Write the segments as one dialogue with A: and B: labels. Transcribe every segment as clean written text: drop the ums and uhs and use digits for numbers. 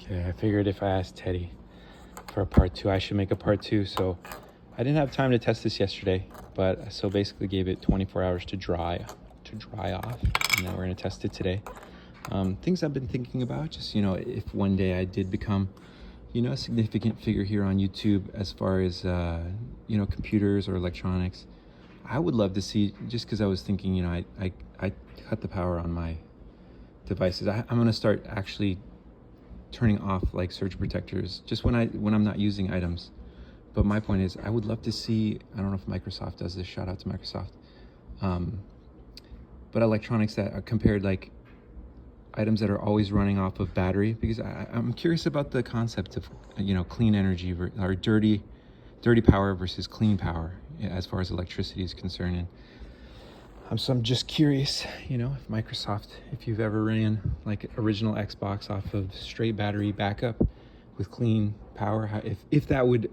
A: Okay, I figured if I asked Teddy for a part two, I should make a part two. So I didn't have time to test this yesterday, but I still basically gave it 24 hours to dry off, and then we're gonna test it today. Things I've been thinking about, just, if one day I did become, a significant figure here on YouTube as far as, computers or electronics, I would love to see, just because I was thinking, I cut the power on my devices. I'm going to start actually turning off like surge protectors just when I'm not using items. But my point is, I would love to see, I don't know if Microsoft does this, shout out to Microsoft, but electronics that are compared, like items that are always running off of battery, because I'm curious about the concept of, clean energy or dirty power versus clean power as far as electricity is concerned. And I'm just curious, if Microsoft, if you've ever ran like original Xbox off of straight battery backup with clean power, if that would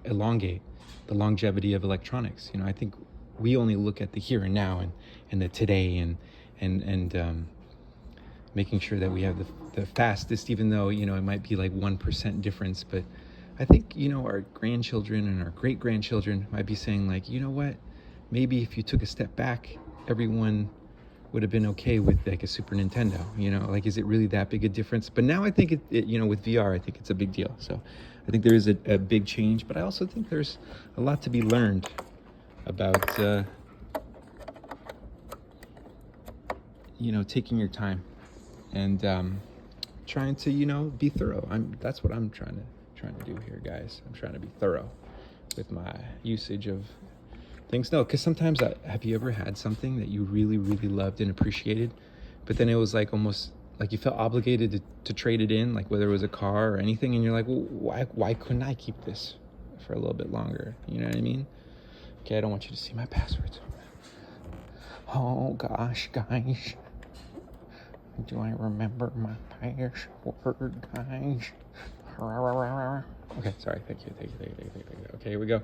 A: elongate the longevity of electronics. I think we only look at the here and now and the today and making sure that we have the fastest, even though, it might be like 1% difference. But I think, our grandchildren and our great-grandchildren might be saying, like, you know what? Maybe if you took a step back, everyone would have been okay with like a Super Nintendo, like, is it really that big a difference? But now I think it with VR, I think it's a big deal. So I think there is a big change, but I also think there's a lot to be learned about, taking your time and trying to, be thorough. That's what I'm trying to do here, guys. I'm trying to be thorough with my usage of things. No, because sometimes, have you ever had something that you really, really loved and appreciated, but then it was like almost like you felt obligated to trade it in, like whether it was a car or anything, and you're like, well, why couldn't I keep this for a little bit longer? You know what I mean? Okay, I don't want you to see my passwords. Oh gosh, guys. Do I remember my password, guys? Okay, sorry. Thank you. Okay, here we go.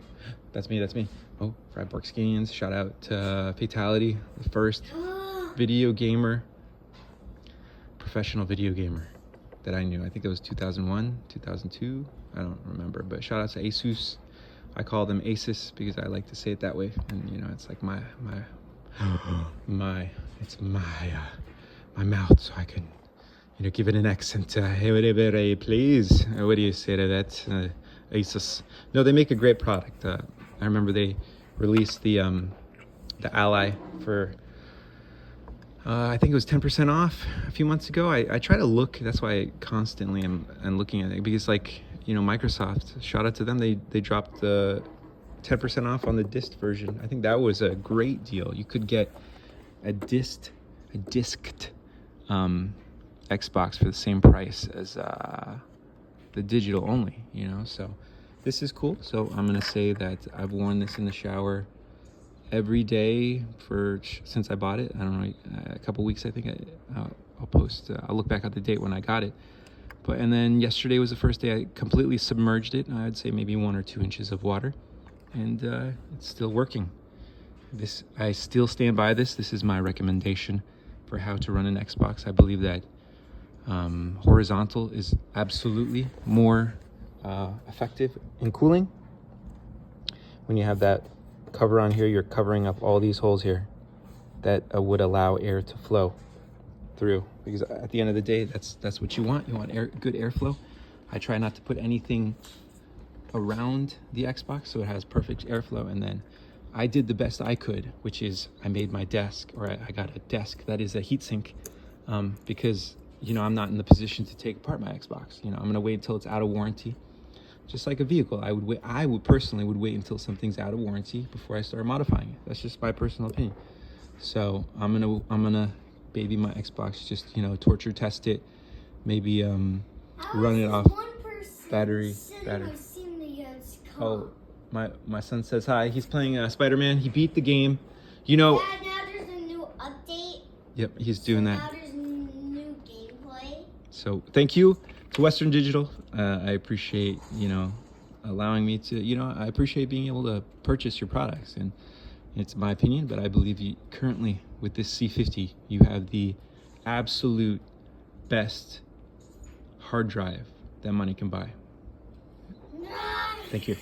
A: That's me. Oh, Freiburg Skins. Shout out to Fatality, the first professional video gamer that I knew. I think it was 2001, 2002. I don't remember, but shout out to Asus. I call them Asus because I like to say it that way, and it's like my mouth, so I can give it an accent. Hey, please. What do you say to that? Asus. No, they make a great product. I remember they released the Ally for I think it was 10% off a few months ago. I try to look. That's why I constantly am looking at it, because Microsoft, shout out to them. They dropped the 10% off on the disked version. I think that was a great deal. You could get a disked Xbox for the same price as the digital only, so this is cool. So I'm gonna say that I've worn this in the shower every day since I bought it. I don't know, a couple weeks. I think I'll post. I'll look back at the date when I got it. And then yesterday was the first day I completely submerged it. I'd say maybe 1 or 2 inches of water, and it's still working. I still stand by this. This is my recommendation for how to run an Xbox. I believe that horizontal is absolutely more effective in cooling. When you have that cover on here, you're covering up all these holes here that would allow air to flow through, because at the end of the day, that's what you want. You want good airflow. I try not to put anything around the Xbox so it has perfect airflow. And then I did the best I could, which is I made my desk, or I got a desk that is a heatsink, because I'm not in the position to take apart my Xbox. I'm gonna wait until it's out of warranty, just like a vehicle. I would personally wait until something's out of warranty before I start modifying it. That's just my personal opinion. So I'm gonna baby my Xbox, just torture test it, maybe run it off battery. Oh, my son says hi. He's playing Spider-Man. He beat the game.
B: Dad, now there's a new update.
A: Yep, he's doing that.
B: Now there's new gameplay.
A: So thank you to Western Digital. I appreciate, allowing me to, I appreciate being able to purchase your products. And it's my opinion, but I believe you currently, with this C50, you have the absolute best hard drive that money can buy.
B: No.
A: Thank you.